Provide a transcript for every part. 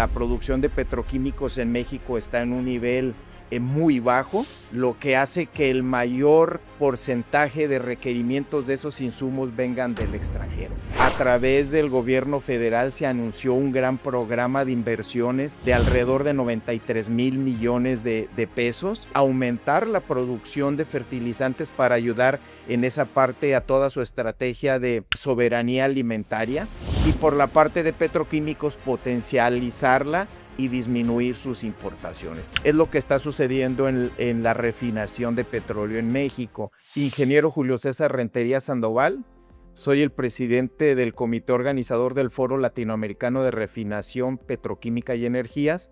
la producción de petroquímicos en México está en un nivel muy bajo, lo que hace que el mayor porcentaje de requerimientos de esos insumos vengan del extranjero. A través del gobierno federal se anunció un gran programa de inversiones de alrededor de 93,000 millones de pesos, aumentar la producción de fertilizantes para ayudar en esa parte a toda su estrategia de soberanía alimentaria, y por la parte de petroquímicos potencializarla y disminuir sus importaciones. Es lo que está sucediendo en la refinación de petróleo en México. Ingeniero Julio César Rentería Sandoval, soy el presidente del comité organizador del Foro Latinoamericano de Refinación Petroquímica y Energías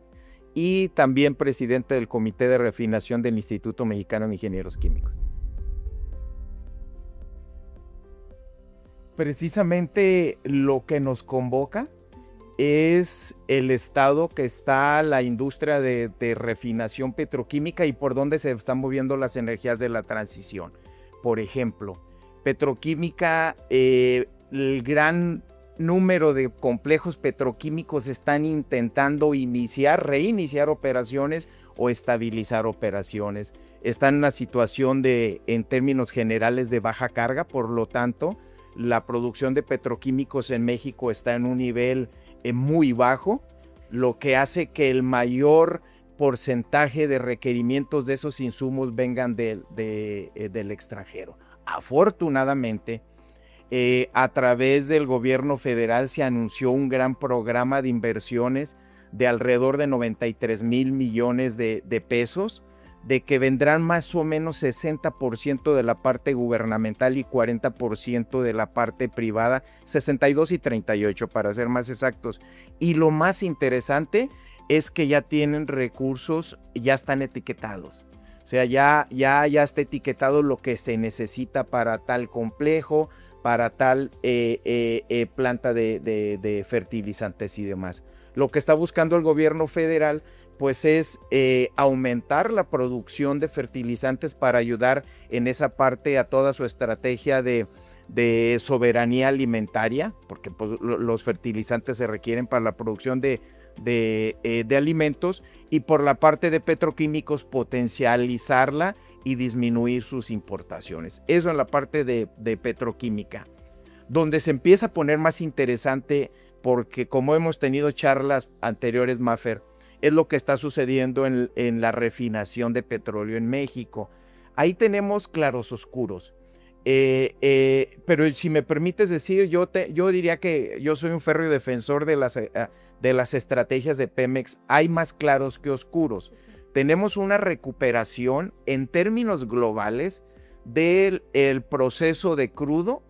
y también presidente del comité de refinación del Instituto Mexicano de Ingenieros Químicos. Precisamente lo que nos convoca es el estado que está la industria de refinación petroquímica y por dónde se están moviendo las energías de la transición. Por ejemplo, petroquímica, el gran número de complejos petroquímicos están intentando reiniciar operaciones o estabilizar operaciones. Están en una situación en términos generales de baja carga, por lo tanto, la producción de petroquímicos en México está en un nivel muy bajo, lo que hace que el mayor porcentaje de requerimientos de esos insumos vengan del extranjero. Afortunadamente, a través del gobierno federal se anunció un gran programa de inversiones de alrededor de 93,000 millones de pesos, de que vendrán más o menos 60% de la parte gubernamental y 40% de la parte privada, 62 y 38 para ser más exactos. Y lo más interesante es que ya tienen recursos, ya están etiquetados. O sea, ya está etiquetado lo que se necesita para tal complejo, para tal planta de fertilizantes y demás. Lo que está buscando el gobierno federal pues es aumentar la producción de fertilizantes para ayudar en esa parte a toda su estrategia de soberanía alimentaria, porque pues, los fertilizantes se requieren para la producción de alimentos, y por la parte de petroquímicos potencializarla y disminuir sus importaciones. Eso en la parte de petroquímica. Donde se empieza a poner más interesante, porque como hemos tenido charlas anteriores, Mafer, es lo que está sucediendo en la refinación de petróleo en México. Ahí tenemos claros oscuros. Pero si me permites decir, yo diría que yo soy un férreo defensor de las estrategias de Pemex. Hay más claros que oscuros. Tenemos una recuperación en términos globales del proceso de crudo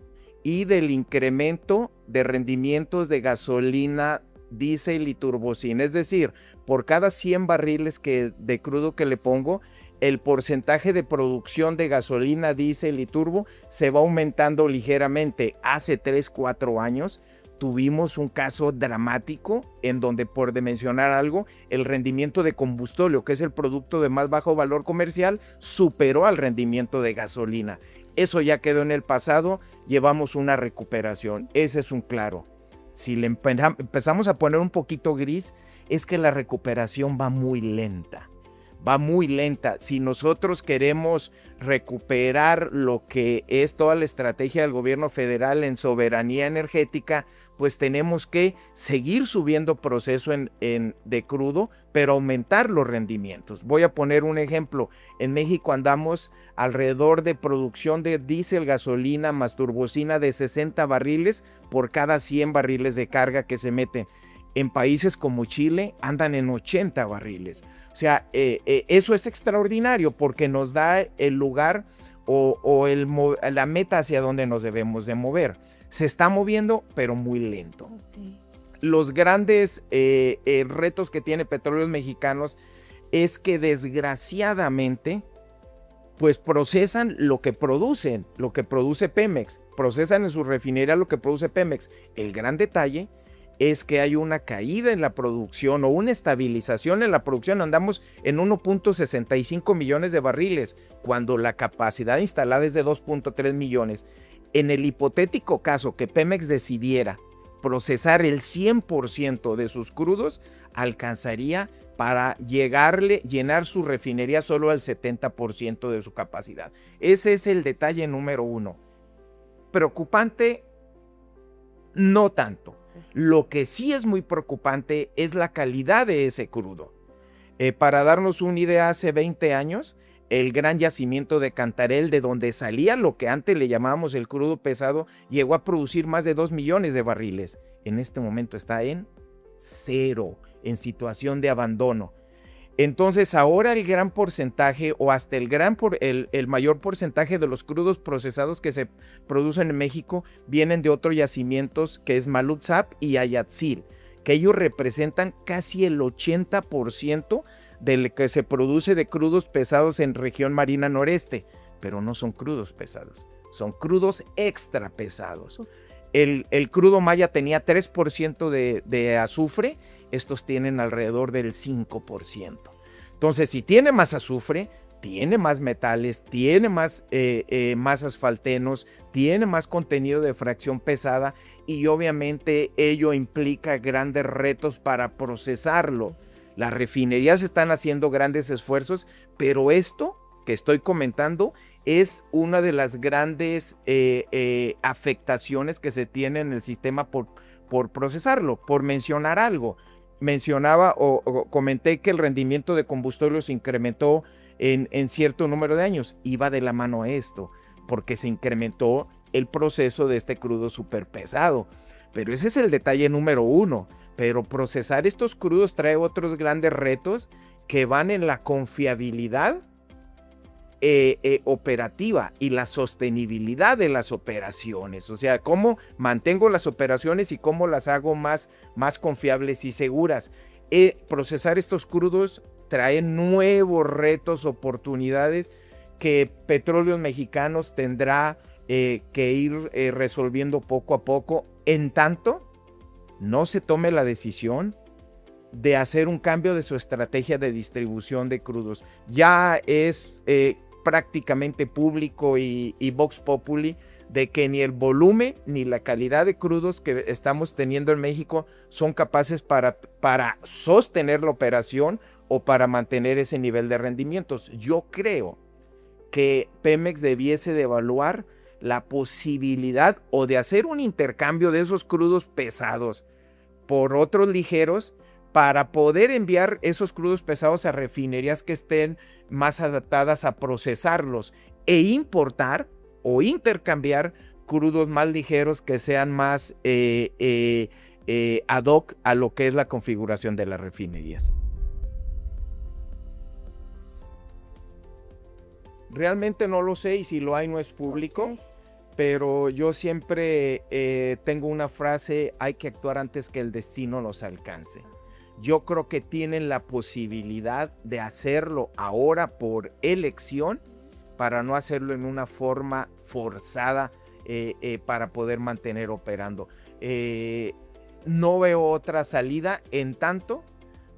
y del incremento de rendimientos de gasolina, diésel y turbocina. Es decir, por cada 100 barriles de crudo que le pongo, el porcentaje de producción de gasolina, diésel y turbo se va aumentando ligeramente. Hace 3-4 años tuvimos un caso dramático en donde, por de mencionar algo, el rendimiento de combustóleo, que es el producto de más bajo valor comercial, superó al rendimiento de gasolina. Eso ya quedó en el pasado, llevamos una recuperación. Ese es un claro. Si le empezamos a poner un poquito gris, es que la recuperación va muy lenta. Va muy lenta. Si nosotros queremos recuperar lo que es toda la estrategia del gobierno federal en soberanía energética, pues tenemos que seguir subiendo proceso de crudo, pero aumentar los rendimientos. Voy a poner un ejemplo. En México andamos alrededor de producción de diésel, gasolina más turbocina de 60 barriles por cada 100 barriles de carga que se meten. En países como Chile andan en 80 barriles. O sea, eso es extraordinario porque nos da el lugar la meta hacia donde nos debemos de mover. Se está moviendo, pero muy lento. Okay. Los grandes retos que tiene Petróleos Mexicanos es que desgraciadamente pues procesan lo que producen, lo que produce Pemex. Procesan en su refinería lo que produce Pemex. El gran detalle es que hay una caída en la producción o una estabilización en la producción. Andamos en 1.65 millones de barriles, cuando la capacidad instalada es de 2.3 millones. En el hipotético caso que Pemex decidiera procesar el 100% de sus crudos, alcanzaría para llenar su refinería solo al 70% de su capacidad. Ese es el detalle número uno. Preocupante, no tanto. Lo que sí es muy preocupante es la calidad de ese crudo. Para darnos una idea, hace 20 años, el gran yacimiento de Cantarell, de donde salía lo que antes le llamábamos el crudo pesado, llegó a producir más de 2 millones de barriles. En este momento está en 0, en situación de abandono. Entonces ahora el gran porcentaje o hasta el mayor porcentaje de los crudos procesados que se producen en México vienen de otros yacimientos, que es Malutzap y Ayatzil, que ellos representan casi el 80% del que se produce de crudos pesados en región marina noreste, pero no son crudos pesados, son crudos extra pesados. El crudo maya tenía 3% de azufre, estos tienen alrededor del 5%. Entonces, si tiene más azufre, tiene más metales, tiene más asfaltenos, tiene más contenido de fracción pesada y obviamente ello implica grandes retos para procesarlo. Las refinerías están haciendo grandes esfuerzos, pero esto que estoy comentando es una de las grandes afectaciones que se tiene en el sistema por procesarlo. Por mencionar algo, mencionaba o comenté que el rendimiento de combustible se incrementó en cierto número de años. Iba de la mano a esto, porque se incrementó el proceso de este crudo súper pesado. Pero ese es el detalle número uno. Pero procesar estos crudos trae otros grandes retos que van en la confiabilidad operativa y la sostenibilidad de las operaciones. O sea, cómo mantengo las operaciones y cómo las hago más confiables y seguras. Procesar estos crudos trae nuevos retos, oportunidades que Petróleos Mexicanos tendrá que ir resolviendo poco a poco, en tanto no se tome la decisión de hacer un cambio de su estrategia de distribución de crudos. Ya es prácticamente público y Vox Populi de que ni el volumen ni la calidad de crudos que estamos teniendo en México son capaces para sostener la operación o para mantener ese nivel de rendimientos. Yo creo que Pemex debiese de evaluar la posibilidad o de hacer un intercambio de esos crudos pesados por otros ligeros para poder enviar esos crudos pesados a refinerías que estén más adaptadas a procesarlos e importar o intercambiar crudos más ligeros que sean más ad hoc a lo que es la configuración de las refinerías. Realmente no lo sé y si lo hay no es público. Okay. Pero yo siempre tengo una frase: hay que actuar antes que el destino nos alcance. Yo creo que tienen la posibilidad de hacerlo ahora por elección, para no hacerlo en una forma forzada para poder mantener operando. No veo otra salida en tanto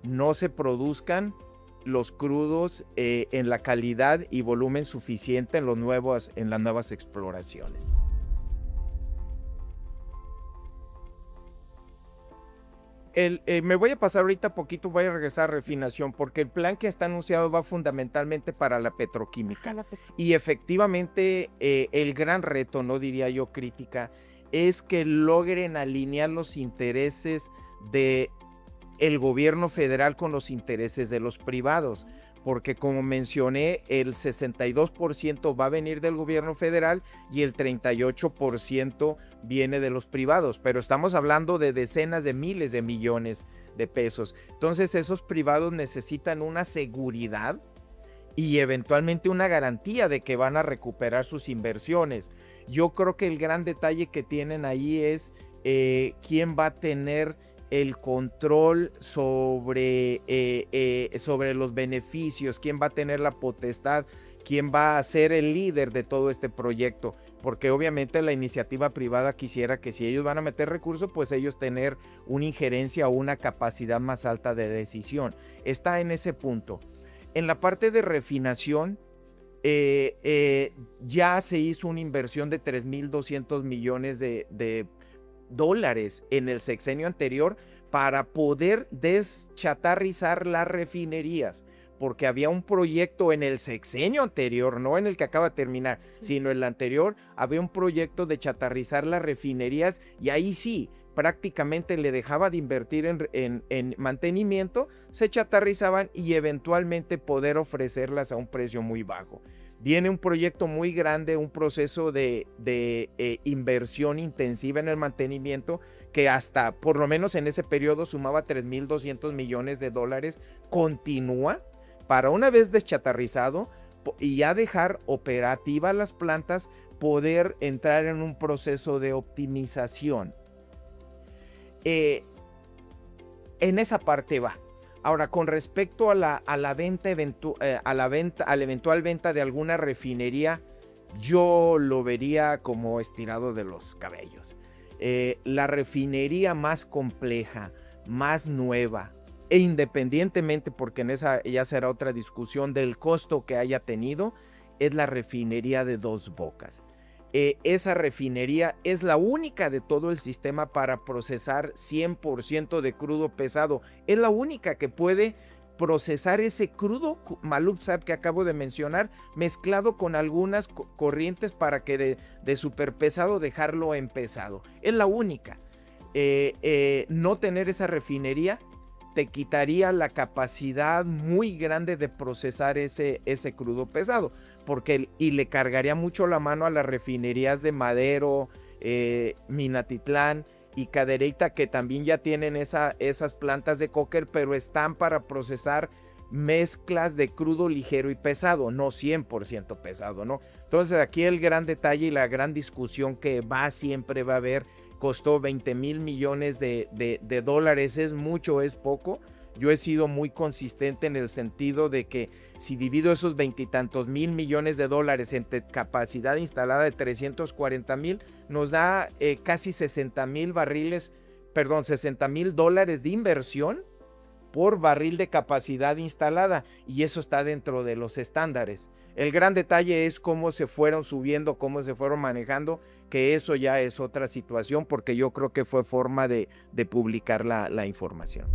no se produzcan los crudos en la calidad y volumen suficiente en las nuevas exploraciones. Me voy a pasar ahorita poquito, voy a regresar a refinación, porque el plan que está anunciado va fundamentalmente para la petroquímica. Y efectivamente el gran reto, no diría yo crítica, es que logren alinear los intereses de el gobierno federal con los intereses de los privados, porque como mencioné, el 62% va a venir del gobierno federal y el 38% viene de los privados, pero estamos hablando de decenas de miles de millones de pesos. Entonces esos privados necesitan una seguridad y eventualmente una garantía de que van a recuperar sus inversiones. Yo creo que el gran detalle que tienen ahí es quién va a tener el control sobre los beneficios, quién va a tener la potestad, quién va a ser el líder de todo este proyecto, porque obviamente la iniciativa privada quisiera que si ellos van a meter recursos, pues ellos tener una injerencia o una capacidad más alta de decisión. Está en ese punto. En la parte de refinación, ya se hizo una inversión de 3,200 millones de dólares en el sexenio anterior para poder deschatarrizar las refinerías, porque había un proyecto en el sexenio anterior, no en el que acaba de terminar, sino en el anterior, había un proyecto de chatarrizar las refinerías y ahí sí, prácticamente le dejaba de invertir en mantenimiento, se chatarrizaban y eventualmente poder ofrecerlas a un precio muy bajo. Viene un proyecto muy grande, un proceso de inversión intensiva en el mantenimiento que hasta, por lo menos en ese periodo, sumaba 3.200 millones de dólares, continúa para una vez deschatarrizado y ya dejar operativas las plantas, poder entrar en un proceso de optimización. En esa parte va. Ahora, con respecto a la eventual venta de alguna refinería, yo lo vería como estirado de los cabellos. La refinería más compleja, más nueva, e independientemente, porque en esa ya será otra discusión del costo que haya tenido, es la refinería de Dos Bocas. Esa refinería es la única de todo el sistema para procesar 100% de crudo pesado. Es la única que puede procesar ese crudo Maloob-Sab que acabo de mencionar, mezclado con algunas corrientes para que de superpesado dejarlo en pesado. Es la única. No tener esa refinería te quitaría la capacidad muy grande de procesar ese crudo pesado, y le cargaría mucho la mano a las refinerías de Madero, Minatitlán y Cadereyta, que también ya tienen esas plantas de coker, pero están para procesar mezclas de crudo ligero y pesado, no 100% pesado, ¿no? Entonces aquí el gran detalle y la gran discusión que siempre va a haber: costó 20,000 millones de dólares, ¿es mucho, es poco? Yo he sido muy consistente en el sentido de que si divido esos 20 y tantos mil millones de dólares entre capacidad instalada de 340,000, nos da casi 60,000 dólares de inversión por barril de capacidad instalada, y eso está dentro de los estándares. El gran detalle es cómo se fueron subiendo, cómo se fueron manejando, que eso ya es otra situación, porque yo creo que fue forma de publicar la información.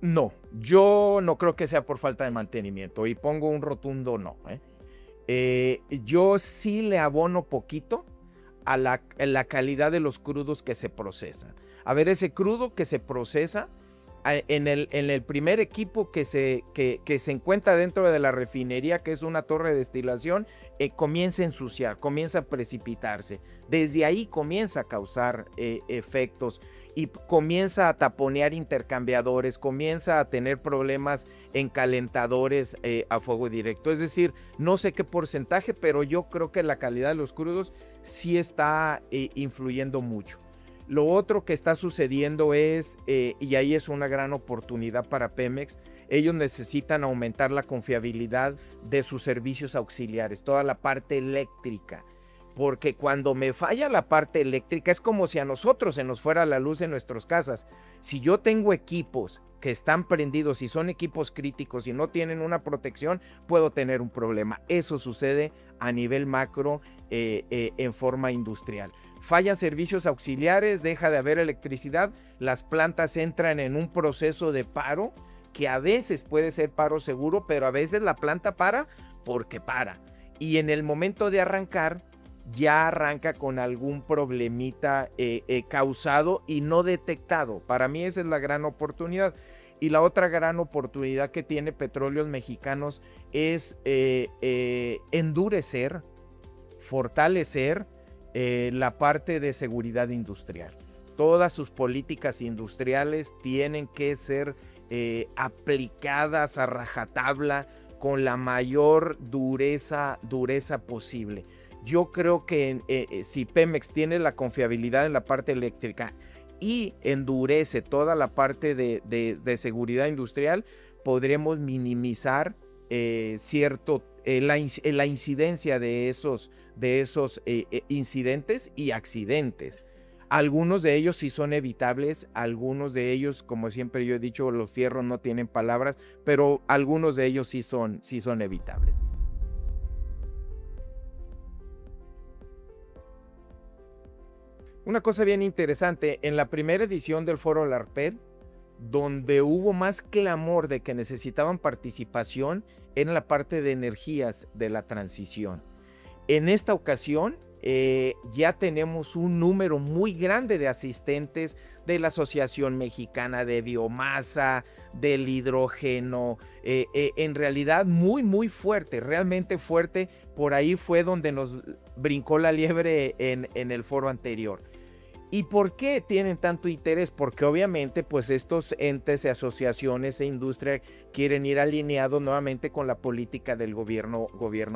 No, yo no creo que sea por falta de mantenimiento, y pongo un rotundo no. Yo sí le abono poquito a la calidad de los crudos que se procesan. A ver, ese crudo que se procesa en el primer equipo que se encuentra dentro de la refinería, que es una torre de destilación, comienza a ensuciar, comienza a precipitarse. Desde ahí comienza a causar efectos y comienza a taponear intercambiadores, comienza a tener problemas en calentadores a fuego directo. Es decir, no sé qué porcentaje, pero yo creo que la calidad de los crudos sí está influyendo mucho. Lo otro que está sucediendo es, y ahí es una gran oportunidad para Pemex, ellos necesitan aumentar la confiabilidad de sus servicios auxiliares, toda la parte eléctrica, porque cuando me falla la parte eléctrica es como si a nosotros se nos fuera la luz en nuestras casas. Si yo tengo equipos que están prendidos y son equipos críticos y no tienen una protección, puedo tener un problema. Eso sucede a nivel macro en forma industrial. Fallan servicios auxiliares, deja de haber electricidad, las plantas entran en un proceso de paro, que a veces puede ser paro seguro, pero a veces la planta para porque para. Y en el momento de arrancar, ya arranca con algún problemita causado y no detectado. Para mí esa es la gran oportunidad. Y la otra gran oportunidad que tiene Petróleos Mexicanos es endurecer, fortalecer la parte de seguridad industrial. Todas sus políticas industriales tienen que ser aplicadas a rajatabla con la mayor dureza posible. Yo creo que si Pemex tiene la confiabilidad en la parte eléctrica y endurece toda la parte de seguridad industrial, podremos minimizar la incidencia de esos incidentes y accidentes. Algunos de ellos sí son evitables, algunos de ellos, como siempre yo he dicho, los fierros no tienen palabras, pero algunos de ellos sí son evitables. Una cosa bien interesante, en la primera edición del Foro LARPED, donde hubo más clamor de que necesitaban participación en la parte de energías de la transición. En esta ocasión ya tenemos un número muy grande de asistentes de la Asociación Mexicana de Biomasa, del hidrógeno, en realidad muy fuerte, realmente fuerte. Por ahí fue donde nos brincó la liebre en el foro anterior. ¿Y por qué tienen tanto interés? Porque obviamente pues estos entes, asociaciones e industria quieren ir alineados nuevamente con la política del gobierno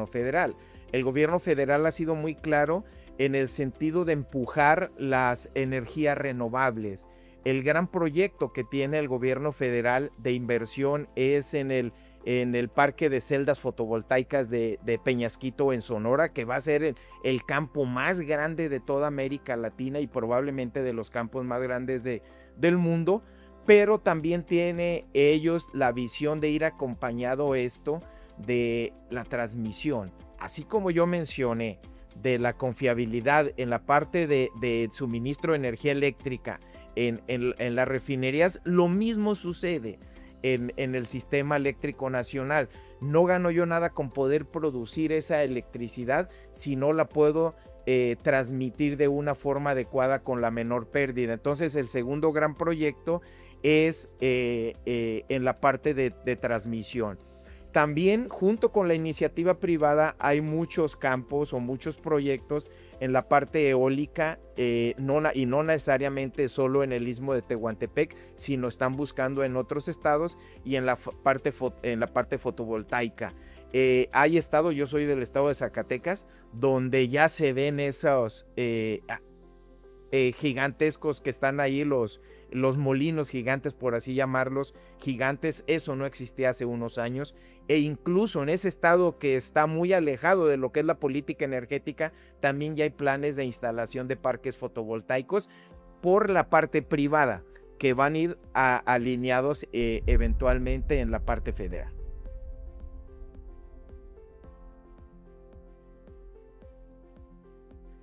federal. El gobierno federal ha sido muy claro en el sentido de empujar las energías renovables. El gran proyecto que tiene el gobierno federal de inversión es en el parque de celdas fotovoltaicas de Peñasquito en Sonora, que va a ser el campo más grande de toda América Latina y probablemente de los campos más grandes del mundo, pero también tiene ellos la visión de ir acompañado esto de la transmisión. Así como yo mencioné de la confiabilidad en la parte de suministro de energía eléctrica en las refinerías, lo mismo sucede en el sistema eléctrico nacional. No gano yo nada con poder producir esa electricidad si no la puedo transmitir de una forma adecuada con la menor pérdida. Entonces el segundo gran proyecto es en la parte de transmisión. También junto con la iniciativa privada hay muchos campos o muchos proyectos en la parte eólica y no necesariamente solo en el istmo de Tehuantepec, sino están buscando en otros estados y en la parte fotovoltaica. Hay estado, yo soy del estado de Zacatecas, donde ya se ven esos gigantescos que están ahí, los molinos gigantes, por así llamarlos, gigantes. Eso no existía hace unos años, e incluso en ese estado que está muy alejado de lo que es la política energética, también ya hay planes de instalación de parques fotovoltaicos por la parte privada, que van a ir alineados eventualmente en la parte federal.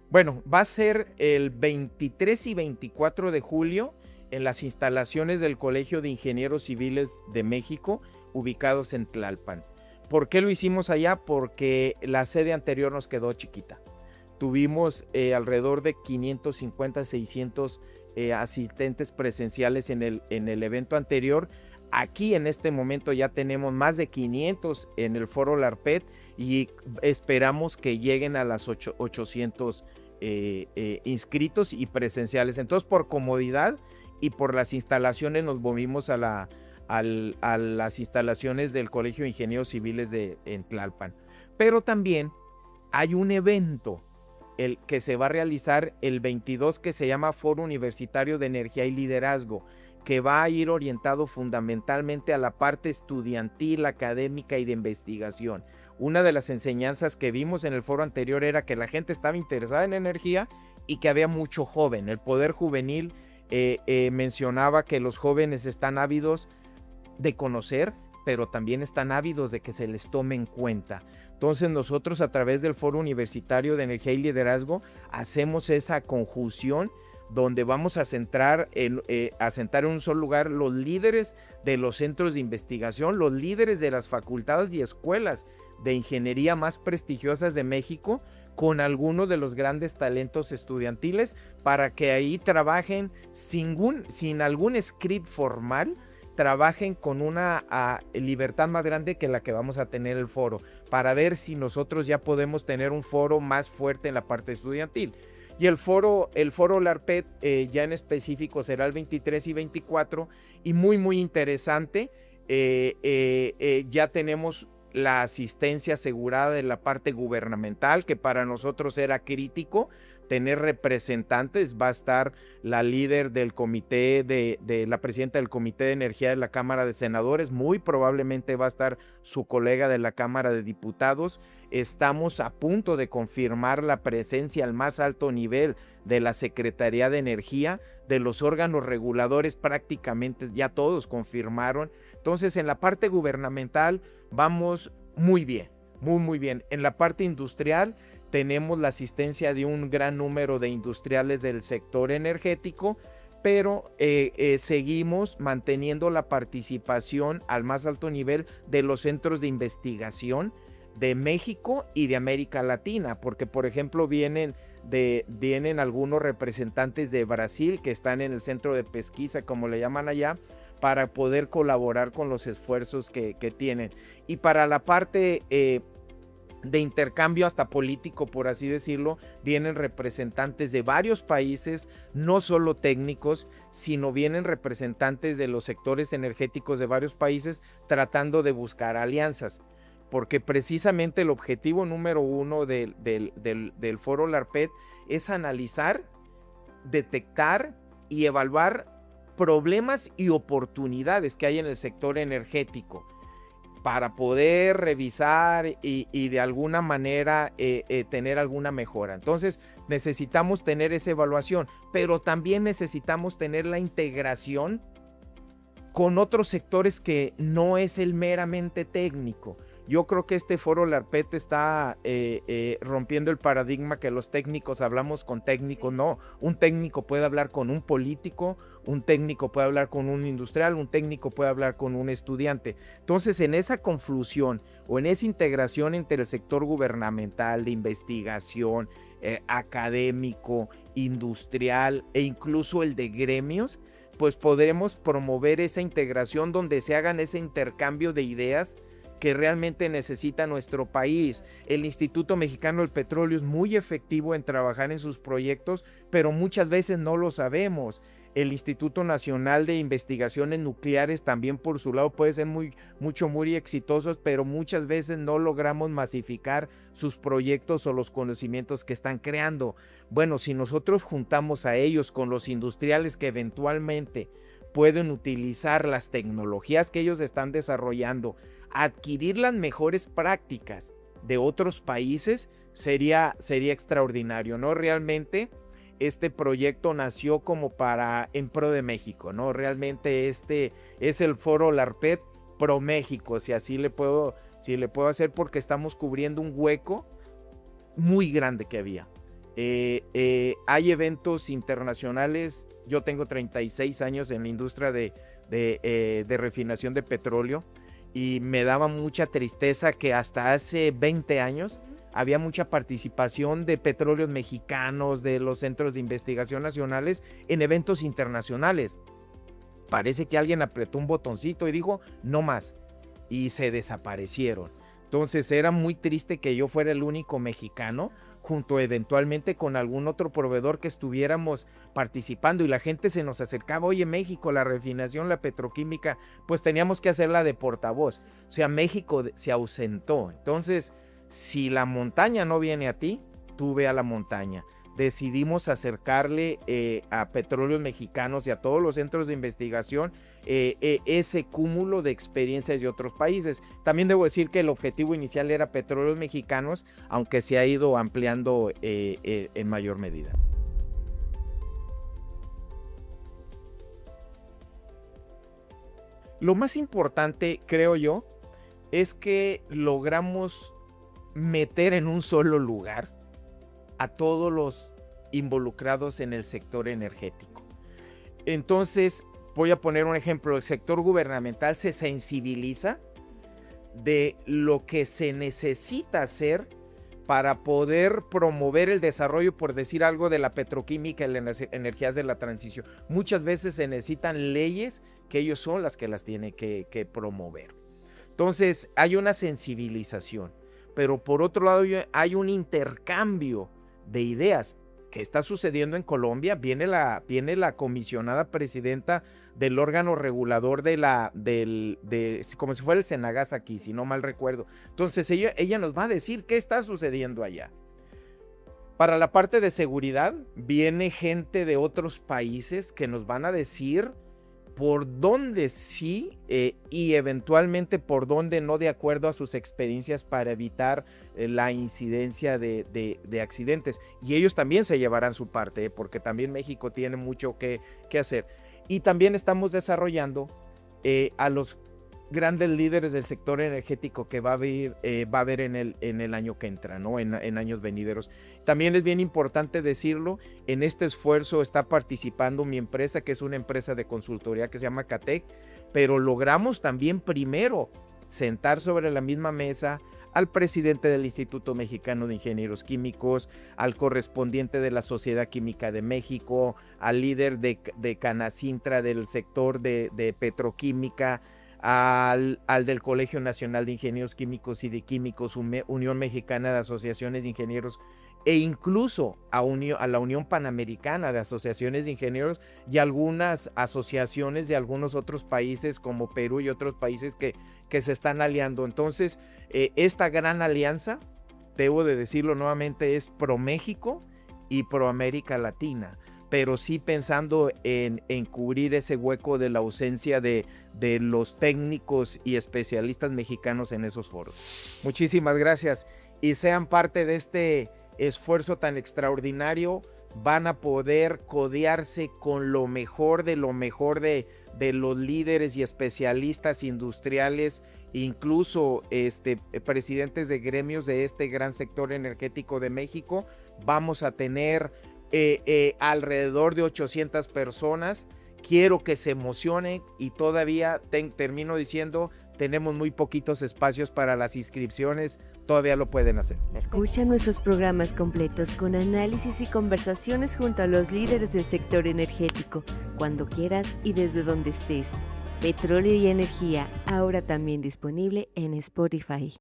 Bueno, va a ser el 23 y 24 de julio en las instalaciones del Colegio de Ingenieros Civiles de México, ubicados en Tlalpan. ¿Por qué lo hicimos allá? Porque la sede anterior nos quedó chiquita. Tuvimos alrededor de 550, 600 asistentes presenciales en el evento anterior. Aquí en este momento ya tenemos más de 500 en el foro LARPED y esperamos que lleguen a las 800 inscritos y presenciales. Entonces, por comodidad y por las instalaciones, nos movimos a las instalaciones del Colegio de Ingenieros Civiles en Tlalpan. Pero también hay un evento que se va a realizar el 22, que se llama Foro Universitario de Energía y Liderazgo, que va a ir orientado fundamentalmente a la parte estudiantil, académica y de investigación. Una de las enseñanzas que vimos en el foro anterior era que la gente estaba interesada en energía y que había mucho joven. El poder juvenil mencionaba que los jóvenes están ávidos de conocer, pero también están ávidos de que se les tome en cuenta. Entonces nosotros, a través del Foro Universitario de Energía y Liderazgo, hacemos esa conjunción donde vamos a sentar en un solo lugar los líderes de los centros de investigación, los líderes de las facultades y escuelas de ingeniería más prestigiosas de México, con algunos de los grandes talentos estudiantiles, para que ahí trabajen sin algún script formal, trabajen con una libertad más grande que la que vamos a tener el foro, para ver si nosotros ya podemos tener un foro más fuerte en la parte estudiantil. Y el foro LARPED ya en específico será el 23 y 24, y muy interesante. Ya tenemos la asistencia asegurada de la parte gubernamental, que para nosotros era crítico tener representantes. Va a estar la líder del comité, la presidenta del Comité de Energía de la Cámara de Senadores, muy probablemente va a estar su colega de la Cámara de Diputados. Estamos a punto de confirmar la presencia al más alto nivel de la Secretaría de Energía, de los órganos reguladores, prácticamente ya todos confirmaron. Entonces, en la parte gubernamental vamos muy bien, muy bien. En la parte industrial tenemos la asistencia de un gran número de industriales del sector energético, pero seguimos manteniendo la participación al más alto nivel de los centros de investigación de México y de América Latina, porque por ejemplo vienen algunos representantes de Brasil que están en el centro de pesquisa, como le llaman allá, para poder colaborar con los esfuerzos que tienen. Y para la parte de intercambio hasta político, por así decirlo, vienen representantes de varios países, no solo técnicos, sino vienen representantes de los sectores energéticos de varios países tratando de buscar alianzas, porque precisamente el objetivo número uno del Foro LARPET es analizar, detectar y evaluar problemas y oportunidades que hay en el sector energético, para poder revisar y de alguna manera tener alguna mejora. Entonces necesitamos tener esa evaluación, pero también necesitamos tener la integración con otros sectores que no es el meramente técnico. Yo creo que este Foro LARPET está rompiendo el paradigma que los técnicos hablamos con técnicos. No, un técnico puede hablar con un político, un técnico puede hablar con un industrial, un técnico puede hablar con un estudiante. Entonces, en esa conflusión o en esa integración entre el sector gubernamental, de investigación, académico, industrial e incluso el de gremios, pues podremos promover esa integración donde se hagan ese intercambio de ideas que realmente necesita nuestro país. El Instituto Mexicano del Petróleo es muy efectivo en trabajar en sus proyectos, pero muchas veces no lo sabemos. El Instituto Nacional de Investigaciones Nucleares también por su lado puede ser muy exitosos, pero muchas veces no logramos masificar sus proyectos o los conocimientos que están creando. Bueno, si nosotros juntamos a ellos con los industriales que eventualmente pueden utilizar las tecnologías que ellos están desarrollando, adquirir las mejores prácticas de otros países, sería extraordinario, ¿no? Realmente este proyecto nació como en pro de México, ¿no? Realmente este es el Foro LARPET pro México, si le puedo hacer, porque estamos cubriendo un hueco muy grande que había. Hay eventos internacionales. Yo tengo 36 años en la industria de refinación de petróleo y me daba mucha tristeza que hasta hace 20 años había mucha participación de petróleos mexicanos, de los centros de investigación nacionales en eventos internacionales. Parece que alguien apretó un botoncito y dijo no más, y se desaparecieron. Entonces era muy triste que yo fuera el único mexicano, junto eventualmente con algún otro proveedor, que estuviéramos participando, y la gente se nos acercaba: oye, México, la refinación, la petroquímica, pues teníamos que hacerla de portavoz. O sea, México se ausentó. Entonces, si la montaña no viene a ti, tú ve a la montaña. Decidimos acercarle a Petróleos Mexicanos y a todos los centros de investigación ese cúmulo de experiencias de otros países. También debo decir que el objetivo inicial era Petróleos Mexicanos, aunque se ha ido ampliando en mayor medida. Lo más importante, creo yo, es que logramos meter en un solo lugar a todos los involucrados en el sector energético. Entonces, voy a poner un ejemplo: el sector gubernamental se sensibiliza de lo que se necesita hacer para poder promover el desarrollo, por decir algo, de la petroquímica y las energías de la transición. Muchas veces se necesitan leyes que ellos son las que las tienen que promover. Entonces, hay una sensibilización, pero por otro lado hay un intercambio de ideas que está sucediendo en Colombia. Viene la comisionada presidenta del órgano regulador como si fuera el Senagas aquí, si no mal recuerdo. Entonces ella nos va a decir qué está sucediendo allá. Para la parte de seguridad, viene gente de otros países que nos van a decir por dónde sí y eventualmente por dónde no, de acuerdo a sus experiencias, para evitar la incidencia de accidentes. Y ellos también se llevarán su parte, porque también México tiene mucho que hacer. Y también estamos desarrollando a los grandes líderes del sector energético que va a haber en el año que entra, ¿no? En años venideros. También es bien importante decirlo, en este esfuerzo está participando mi empresa, que es una empresa de consultoría que se llama Catec, pero logramos también primero sentar sobre la misma mesa al presidente del Instituto Mexicano de Ingenieros Químicos, al correspondiente de la Sociedad Química de México, al líder de Canacintra del sector de petroquímica, al del Colegio Nacional de Ingenieros Químicos y de Químicos, Unión Mexicana de Asociaciones de Ingenieros, e incluso a la Unión Panamericana de Asociaciones de Ingenieros y algunas asociaciones de algunos otros países como Perú y otros países que se están aliando. Entonces, esta gran alianza, debo de decirlo nuevamente, es pro México y pro América Latina, pero sí pensando en cubrir ese hueco de la ausencia de los técnicos y especialistas mexicanos en esos foros. Muchísimas gracias y sean parte de este esfuerzo tan extraordinario. Van a poder codearse con lo mejor de los líderes y especialistas industriales, incluso presidentes de gremios de este gran sector energético de México. Vamos a tener alrededor de 800 personas. Quiero que se emocionen y todavía termino diciendo, tenemos muy poquitos espacios para las inscripciones, todavía lo pueden hacer. Escucha nuestros programas completos con análisis y conversaciones junto a los líderes del sector energético, cuando quieras y desde donde estés. Petróleo y Energía, ahora también disponible en Spotify.